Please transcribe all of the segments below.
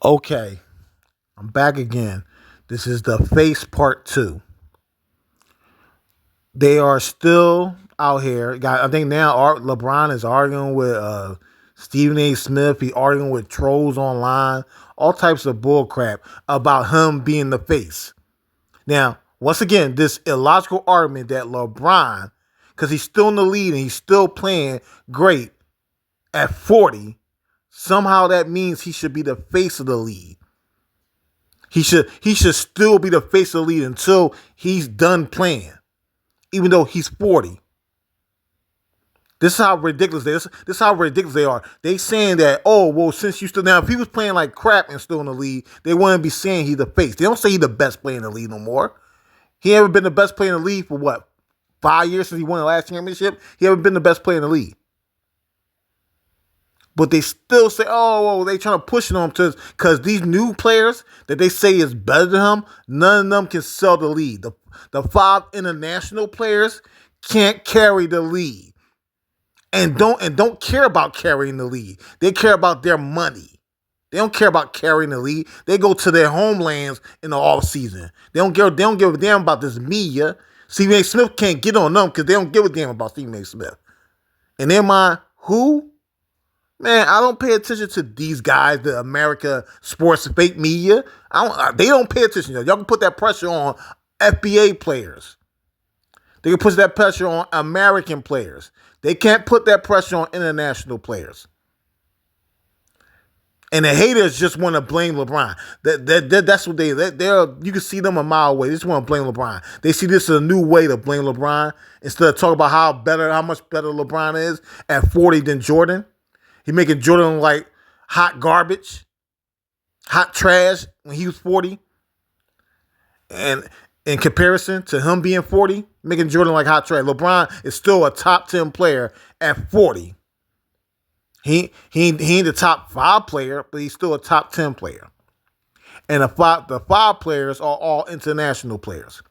Okay, I'm back again. This is the face part two. They are still out here. I think now LeBron is arguing with Stephen A. Smith. He arguing with trolls online, all types of bull crap about him being the face. Now, once again, this illogical argument that LeBron, because he's still in the lead and he's still playing great at 40, somehow that means he should be the face of the league. He should still be the face of the league until he's done playing, even though he's 40. This is how ridiculous this is how ridiculous they are. They saying that, oh, well, since you still now, if he was playing like crap and still in the league, they wouldn't be saying he's the face. They don't say he's the best player in the league no more. He haven't been the best player in the league for what, 5 years since he won the last championship? He haven't been the best player in the league. But they still say, oh, they trying to push it on him because these new players that they say is better than him, none of them can sell the lead. The 5 international players can't carry the lead. And don't care about carrying the lead. They care about their money. They don't care about carrying the lead. They go to their homelands in the off season. They don't give a damn about this media. Stephen A. Smith can't get on them because they don't give a damn about Stephen A. Smith. In their mind, who? Man, I don't pay attention to these guys, the America sports fake media. They don't pay attention. Y'all can put that pressure on FBA players. They can put that pressure on American players. They can't put that pressure on international players. And the haters just want to blame LeBron. That's what they're. You can see them a mile away. They just want to blame LeBron. They see this as a new way to blame LeBron instead of talking about how much better LeBron is at 40 than Jordan. He making Jordan like hot garbage, hot trash when he was 40. And in comparison to him being 40, making Jordan like hot trash. LeBron is still a top 10 player at 40. He ain't the top 5 player, but he's still a top 10 player. And the 5 players are all international players.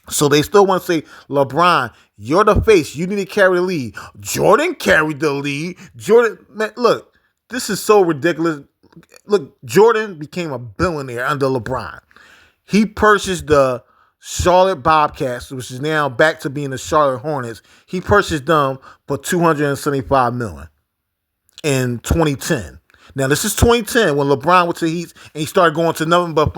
So they still want to say, LeBron, you're the face. You need to carry the lead. Jordan carried the lead. Jordan, man, look, this is so ridiculous. Look, Jordan became a billionaire under LeBron. He purchased the Charlotte Bobcats, which is now back to being the Charlotte Hornets. He purchased them for $275 million in 2010. Now, this is 2010 when LeBron went to the Heat and he started going to nothing but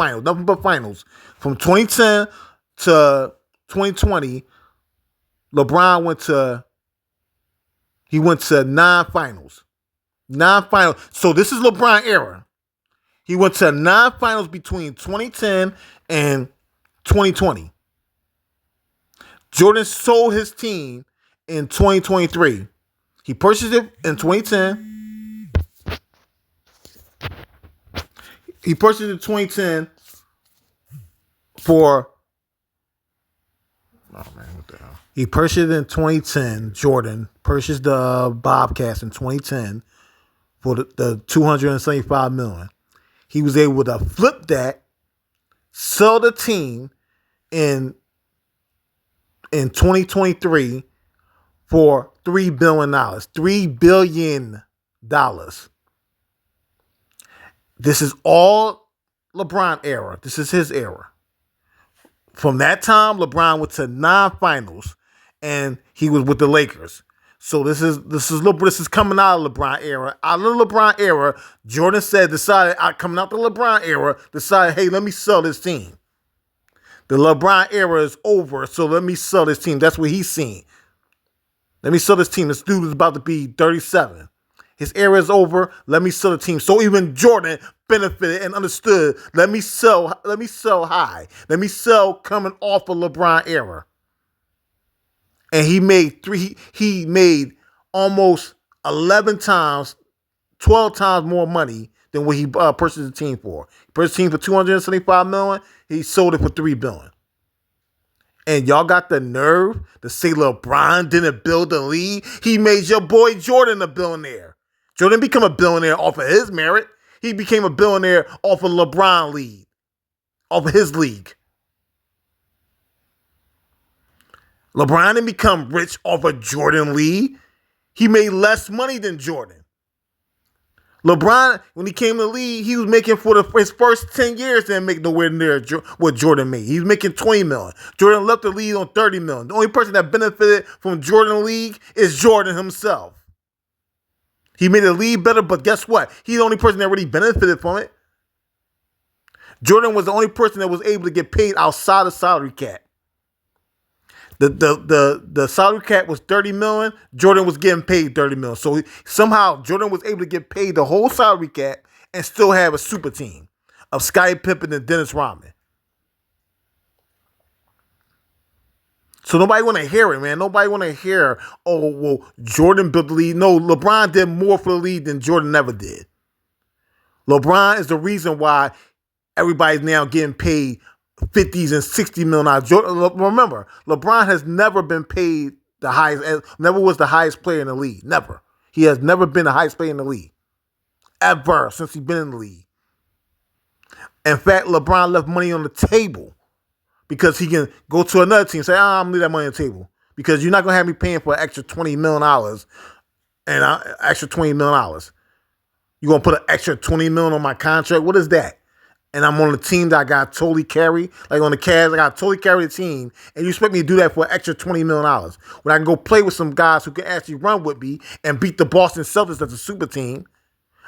finals. From 2010 to 2020, LeBron went to 9 finals. 9 finals. So this is LeBron era. He went to 9 finals between 2010 and 2020. Jordan sold his team in 2023. He purchased it in 2010. He purchased it in 2010 for... Oh, man, what the hell? He purchased it in 2010. Jordan purchased the Bobcats in 2010 for the $275 million. He was able to flip that, sell the team in 2023 for $3 billion. $3 billion. This is all LeBron era. This is his era. From that time, LeBron went to 9 finals, and he was with the Lakers. So this is coming out of LeBron era. Out of the LeBron era, Jordan decided coming out the LeBron era, decided, hey, let me sell this team. The LeBron era is over, so let me sell this team. That's what he's seeing. Let me sell this team. This dude is about to be 37. His era is over. Let me sell the team. So even Jordan benefited and understood. Let me sell high. Let me sell coming off of LeBron era. And he made almost 11 times, 12 times more money than what he purchased the team for. He purchased the team for $275 million. He sold it for $3 billion. And y'all got the nerve to say LeBron didn't build the league? He made your boy Jordan a billionaire. Jordan became a billionaire off of his merit. He became a billionaire off of LeBron league, off of his league. LeBron didn't become rich off of Jordan league. He made less money than Jordan. LeBron, when he came to the league, he was making for his first 10 years, didn't make nowhere near what Jordan made. He was making 20 million. Jordan left the league on 30 million. The only person that benefited from Jordan league is Jordan himself. He made the league better, but guess what? He's the only person that really benefited from it. Jordan was the only person that was able to get paid outside the salary cap. The salary cap was 30 million. Jordan was getting paid 30 million. So somehow Jordan was able to get paid the whole salary cap and still have a super team of Scottie Pippen and Dennis Rodman. So nobody want to hear it, man. Nobody want to hear, oh, well, Jordan built the league. No, LeBron did more for the league than Jordan ever did. LeBron is the reason why everybody's now getting paid 50s and 60 million. Remember, LeBron has never been paid the highest, never was the highest player in the league. Never. He has never been the highest player in the league. Ever since he's been in the league. In fact, LeBron left money on the table because he can go to another team and say, I'm going to leave that money on the table because you're not going to have me paying for an extra $20 million and extra $20 million. You're going to put an extra $20 million on my contract? What is that? And I'm on the team that I got totally carry. Like on the Cavs, I got totally carry the team. And you expect me to do that for an extra $20 million. When I can go play with some guys who can actually run with me and beat the Boston Celtics as a super team,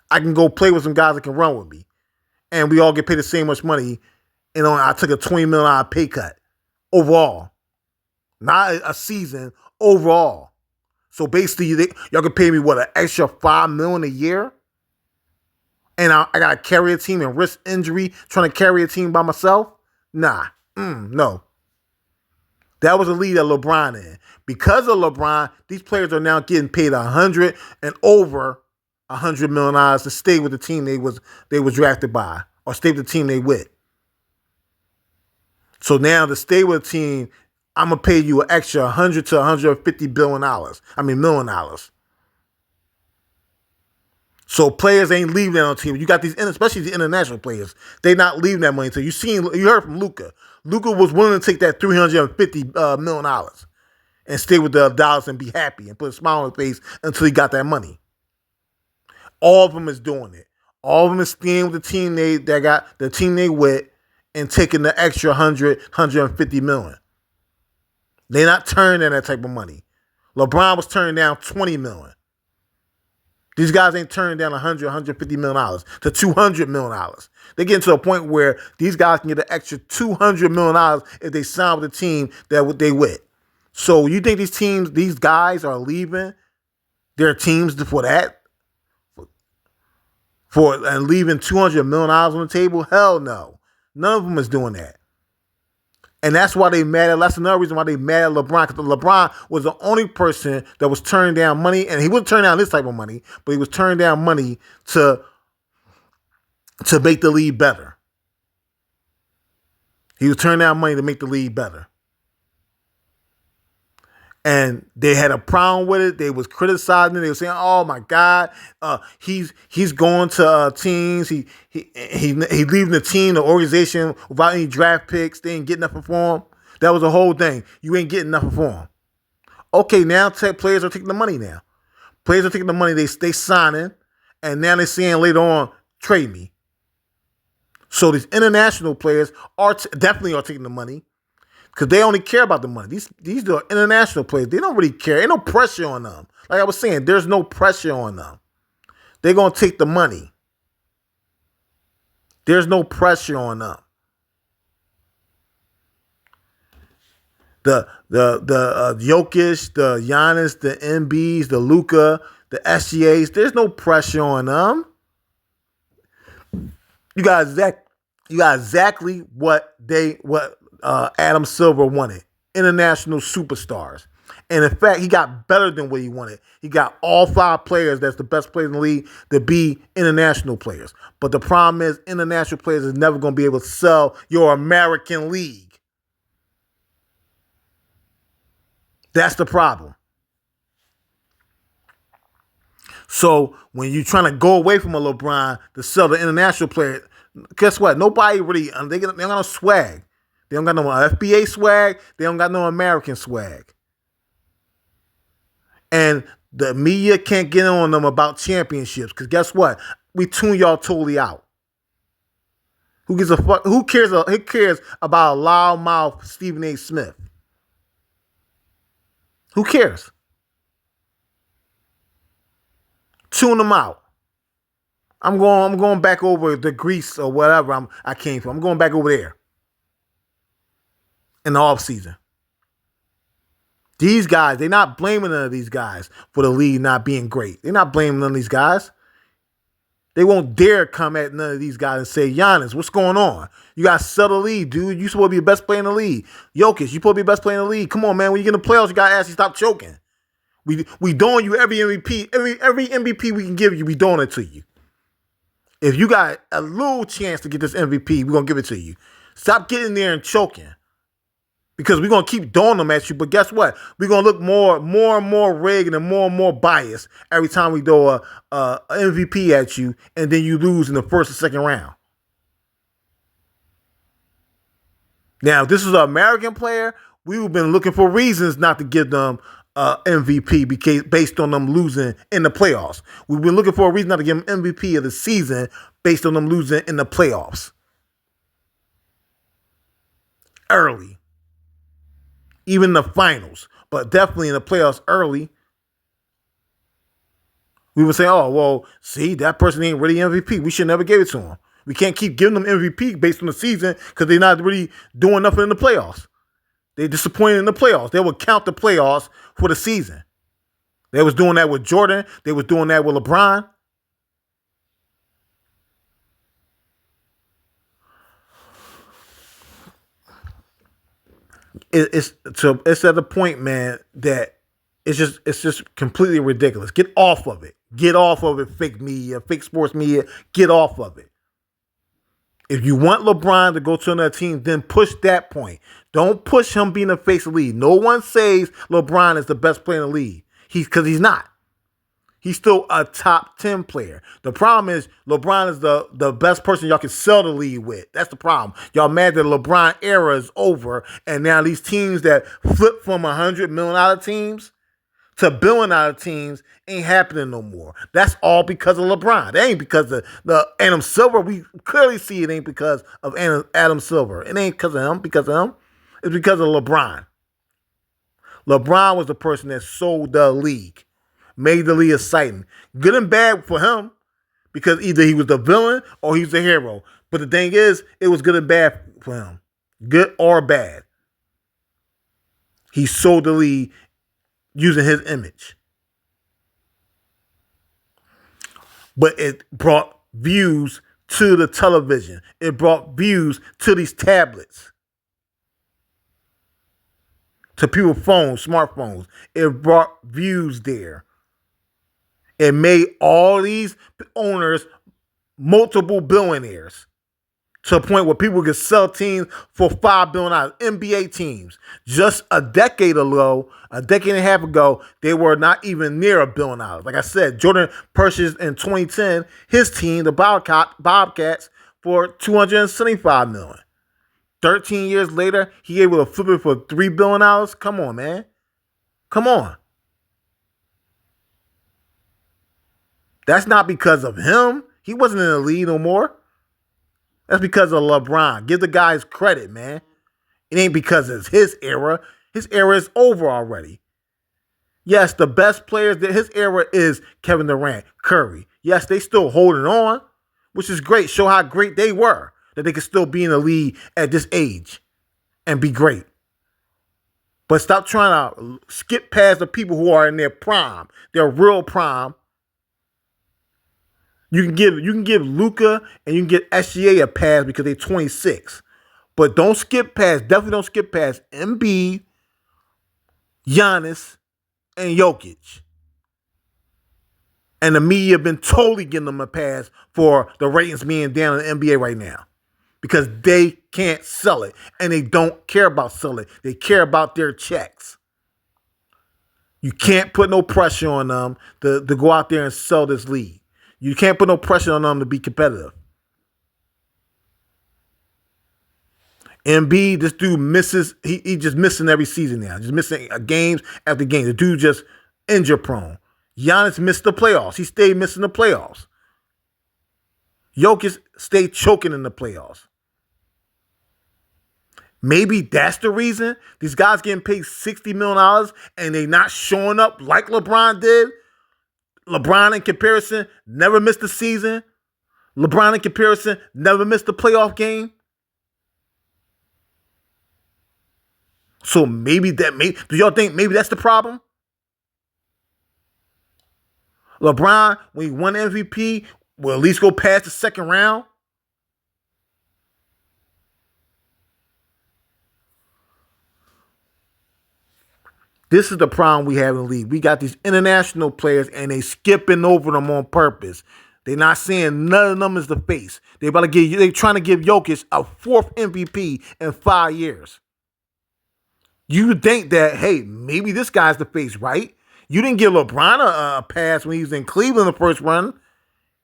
I can go play with some guys that can run with me. And we all get paid the same much money. And I took a $20 million pay cut overall. Not a season, overall. So basically, y'all can pay me, what, an extra $5 million a year? And I got to carry a team and risk injury trying to carry a team by myself? Nah. No. That was a league that LeBron in. Because of LeBron, these players are now getting paid $100 and over $100 million to stay with the team they was drafted by or stay with the team they with. So now to stay with a team, I'm going to pay you an extra $100 to $150 million. So players ain't leaving that on the team. You got these, especially the international players, they not leaving that money. So you heard from Luka. Luka was willing to take that $350 million and stay with the Dallas and be happy and put a smile on his face until he got that money. All of them is doing it. All of them is staying with the team they with and taking the extra $150 million. They're not turning down that type of money. LeBron was turning down $20 million. These guys ain't turning down $150 million to $200 million. They're getting to a point where these guys can get an extra $200 million if they sign with a team that they with. So you think these guys are leaving their teams for that? And leaving $200 million on the table? Hell no. None of them is doing that. And that's why they mad. That's another reason why they mad at LeBron. Because LeBron was the only person that was turning down money, and he wouldn't turn down this type of money, but he was turning down money to make the league better. He was turning down money to make the league better. And they had a problem with it. They was criticizing it. They were saying, "Oh my God, he's going to teams. He leaving the team, the organization without any draft picks. They ain't getting nothing for him." That was the whole thing. You ain't getting nothing for him. Okay, now players are taking the money. Now players are taking the money. They signing, and now they're saying later on, trade me. So these international players definitely are taking the money. Because they only care about the money. These are international players. They don't really care. Ain't no pressure on them. Like I was saying, there's no pressure on them. They're going to take the money. There's no pressure on them. The Jokic, the Giannis, the Embiids, the Luka, the SGAs, there's no pressure on them. You got exactly what Adam Silver wanted. International superstars. And in fact, he got better than what he wanted. He got all 5 players that's the best players in the league to be international players. But the problem is international players is never going to be able to sell your American league. That's the problem. So when you're trying to go away from a LeBron to sell the international player, guess what? Nobody really, they don't got no swag. They don't got no FBA swag. They don't got no American swag. And the media can't get on them about championships. Because guess what? we tune y'all totally out. Who gives a fuck? Who cares about a loudmouth Stephen A. Smith? Who cares? Tune them out. I'm going back over the Greece or whatever I came from. I'm going back over there in the offseason. These guys, they're not blaming none of these guys for the league not being great. They're not blaming none of these guys. They won't dare come at none of these guys and say, Giannis, what's going on? You got to sell the league, dude. You supposed to be the best player in the league. Jokic, you supposed to be the best player in the league. Come on, man. When you get in the playoffs, you got to actually stop choking. We doing you every MVP. Every MVP we can give you, we doing it to you. If you got a little chance to get this MVP, we're going to give it to you. Stop getting there and choking. Because we're going to keep doing them at you. But guess what? We're going to look more and more rigged and more biased every time we throw a MVP at you and then you lose in the first or second round. Now, if this was an American player, we would have been looking for reasons not to give them MVP because based on them losing in the playoffs. We've been looking for a reason not to give them MVP of the season based on them losing in the playoffs. Early. Even the finals, but definitely in the playoffs early. We would say, oh, well, see, that person ain't really MVP. We should never give it to him. We can't keep giving them MVP based on the season because they're not really doing nothing in the playoffs. They're disappointed in the playoffs. They would count the playoffs for the season. They was doing that with Jordan. They was doing that with LeBron. It's at the point, man, that it's just completely ridiculous. Get off of it. Get off of it, fake media, fake sports media. Get off of it. If you want LeBron to go to another team, then push that point. Don't push him being the face of the league. No one says LeBron is the best player in the league. Because he's not. He's still a top 10 player. The problem is LeBron is the best person y'all can sell the league with. That's the problem. Y'all mad that LeBron era is over, and now these teams that flip from $100 million teams to $1 billion teams ain't happening no more. That's all because of LeBron. That ain't because of the Adam Silver. We clearly see it ain't because of Adam Silver. It ain't because of him. It's because of LeBron. LeBron was the person that sold the league. Made the league exciting. Good and bad for him because either he was the villain or he was the hero. But the thing is, it was good and bad for him. Good or bad. He sold the league using his image. But it brought views to the television. It brought views to these tablets. To people's phones, smartphones. It brought views there. It made all these owners multiple billionaires to a point where people could sell teams for $5 billion. NBA teams. Just a decade ago, a decade and a half ago, they were not even near $1 billion. Like I said, Jordan purchased in 2010 his team, the Bobcats, for $275 million. 13 years later, he able to flip it for $3 billion. Come on, man. Come on. That's not because of him. He wasn't in the league no more. That's because of LeBron. Give the guys credit, man. It ain't because it's his era. His era is over already. Yes, the best players, his era is Kevin Durant, Curry. Yes, they still holding on, which is great. Show how great they were, that they could still be in the league at this age and be great. But stop trying to skip past the people who are in their prime, their real prime. You can give Luka and you can get SGA a pass because they're 26. But definitely don't skip past Embiid, Giannis, and Jokic. And the media have been totally giving them a pass for the ratings being down in the NBA right now. Because they can't sell it. And they don't care about selling it. They care about their checks. You can't put no pressure on them to go out there and sell this league. You can't put no pressure on them to be competitive. Embiid, this dude misses. He just missing every season now. Just missing games after game. The dude just injury prone. Giannis missed the playoffs. He stayed missing the playoffs. Jokic stayed choking in the playoffs. Maybe that's the reason these guys getting paid $60 million and they not showing up like LeBron did. LeBron in comparison never missed a season. LeBron in comparison never missed a playoff game. So maybe do y'all think maybe that's the problem? LeBron, when he won MVP, will at least go past the second round. This is the problem we have in the league. We got these international players and they skipping over them on purpose. They're not seeing none of them as the face. They trying to give Jokic a 4th MVP in 5 years. You think that, hey, maybe this guy's the face, right? You didn't give LeBron a pass when he was in Cleveland the first run.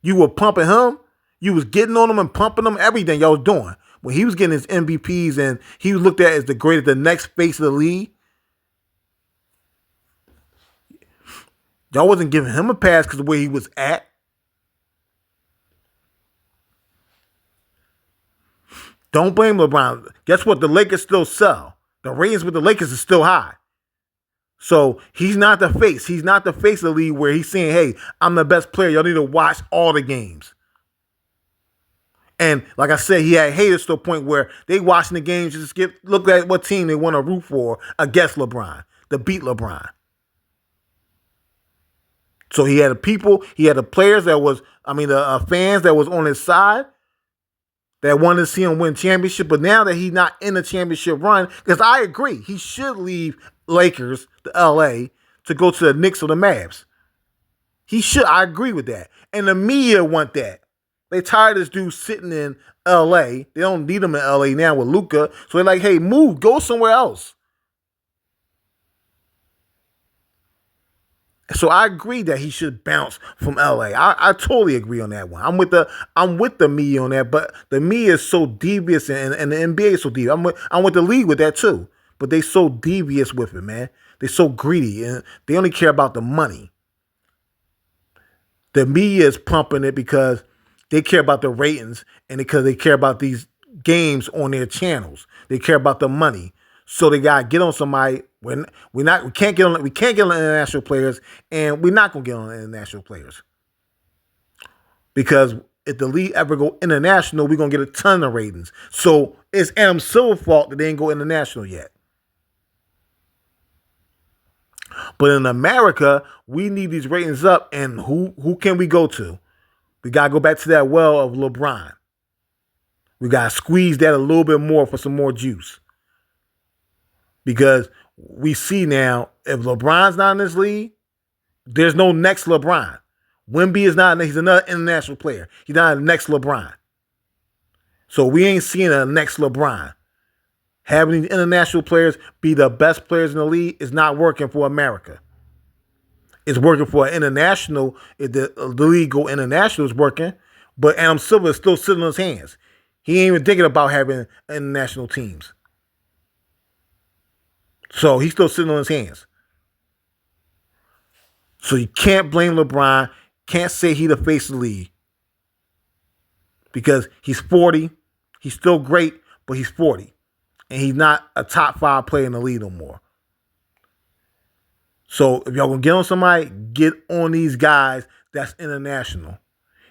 You were pumping him. You was getting on him and pumping him, everything y'all was doing. When he was getting his MVPs and he was looked at as the next face of the league, y'all wasn't giving him a pass because of where he was at. Don't blame LeBron. Guess what? The Lakers still sell. The ratings with the Lakers is still high. So he's not the face. He's not the face of the league where he's saying, hey, I'm the best player. Y'all need to watch all the games. And like I said, he had haters to a point where they watching the games, just look at what team they want to root for against LeBron, to beat LeBron. So he had the players the fans that was on his side that wanted to see him win championship. But now that he's not in the championship run, because I agree, he should leave Lakers to LA to go to the Knicks or the Mavs. He should. I agree with that. And the media want that. They tired of this dude sitting in LA. They don't need him in LA now with Luka. So they're like, hey, move, go somewhere else. So I agree that he should bounce from LA. I totally agree on that one. I'm with the media on that, but the media is so devious and the NBA is so devious. I'm with the league with that too. But they so devious with it, man. They're so greedy and they only care about the money. The media is pumping it because they care about the ratings and because they care about these games on their channels. They care about the money. So they gotta get on somebody. We can't get on international players, and we're not gonna get on international players. Because if the league ever go international, we're gonna get a ton of ratings. So it's Adam Silver's fault that they ain't go international yet. But in America, we need these ratings up, and who can we go to? We gotta go back to that well of LeBron. We gotta squeeze that a little bit more for some more juice. Because we see now, if LeBron's not in this league, there's no next LeBron. Wemby is not, he's another international player. He's not the next LeBron. So we ain't seeing a next LeBron. Having these international players be the best players in the league is not working for America. It's working for an international. If the league go international is working, but Adam Silver is still sitting on his hands. He ain't even thinking about having international teams. So he's still sitting on his hands. So you can't blame LeBron. Can't say he the face of the league. Because he's 40. He's still great, but he's 40. And he's not a top 5 player in the league no more. So if y'all gonna get on somebody, get on these guys that's international.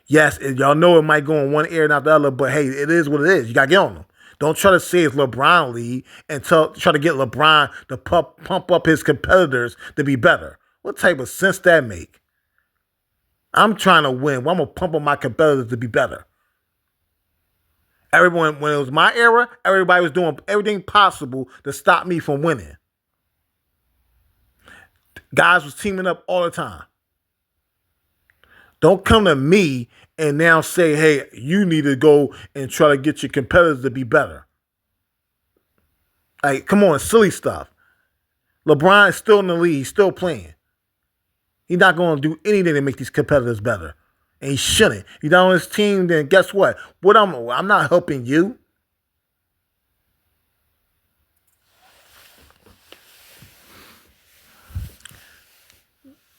Yes, y'all know it might go in one ear, not the other, but hey, it is what it is. You gotta get on them. Don't try to say it's LeBron league and try to get LeBron to pump up his competitors to be better. What type of sense that make? I'm trying to win. Well, I'm going to pump up my competitors to be better. Everyone, when it was my era, everybody was doing everything possible to stop me from winning. Guys was teaming up all the time. Don't come to me and now say, hey, you need to go and try to get your competitors to be better. Like, come on, silly stuff. LeBron is still in the league. He's still playing. He's not going to do anything to make these competitors better. And he shouldn't. If you're not on his team, then guess what? I'm not helping you.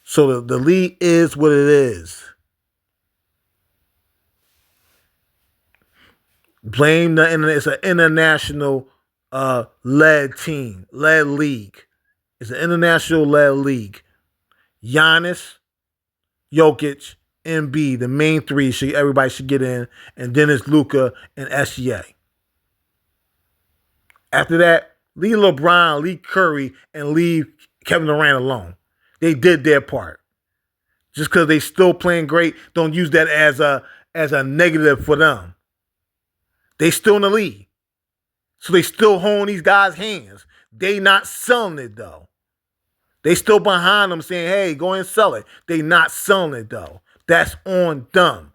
So the league is what it is. Blame it's an international led team, led league. It's an international led league. Giannis, Jokic, Embiid, the main three everybody should get in, and then it's Luka and SGA. After that, leave LeBron, leave Curry, and leave Kevin Durant alone. They did their part. Just because they still playing great, don't use that as a negative for them. They still in the league. So they still holding these guys' hands. They not selling it though. They still behind them saying, hey, go and sell it. They not selling it though. That's on them.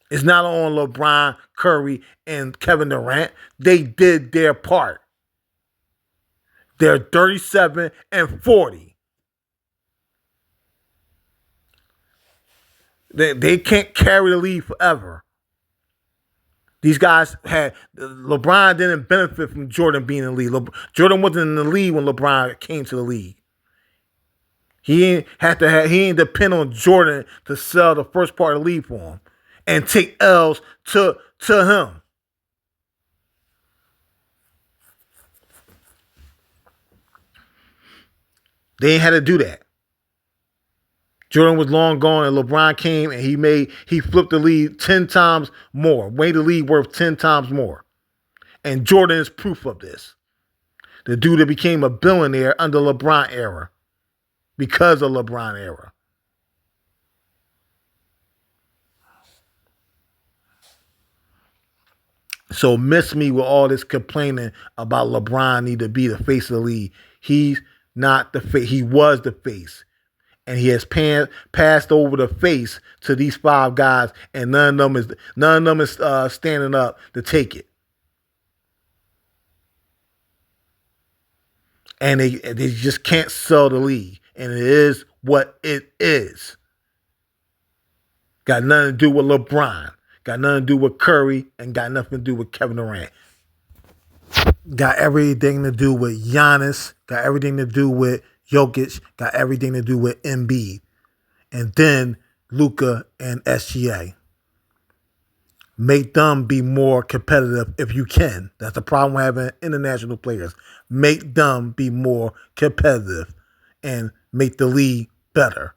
It's not on LeBron, Curry, and Kevin Durant. They did their part. They're 37 and 40. They can't carry the lead forever. These guys LeBron didn't benefit from Jordan being in the league. Jordan wasn't in the league when LeBron came to the league. He ain't depend on Jordan to sell the first part of the league for him and take L's to him. They ain't had to do that. Jordan was long gone and LeBron came and he flipped the lead 10 times more, made the league worth 10 times more. And Jordan is proof of this. The dude that became a billionaire under LeBron era because of LeBron era. So miss me with all this complaining about LeBron need to be the face of the league. He's not the face. He was the face. And he has passed over the face to these five guys, and none of them is standing up to take it. And they just can't sell the league, and it is what it is. Got nothing to do with LeBron. Got nothing to do with Curry, and got nothing to do with Kevin Durant. Got everything to do with Giannis. Got everything to do with Jokic, got everything to do with Embiid. And then Luka and SGA. Make them be more competitive if you can. That's the problem with having international players. Make them be more competitive and make the league better.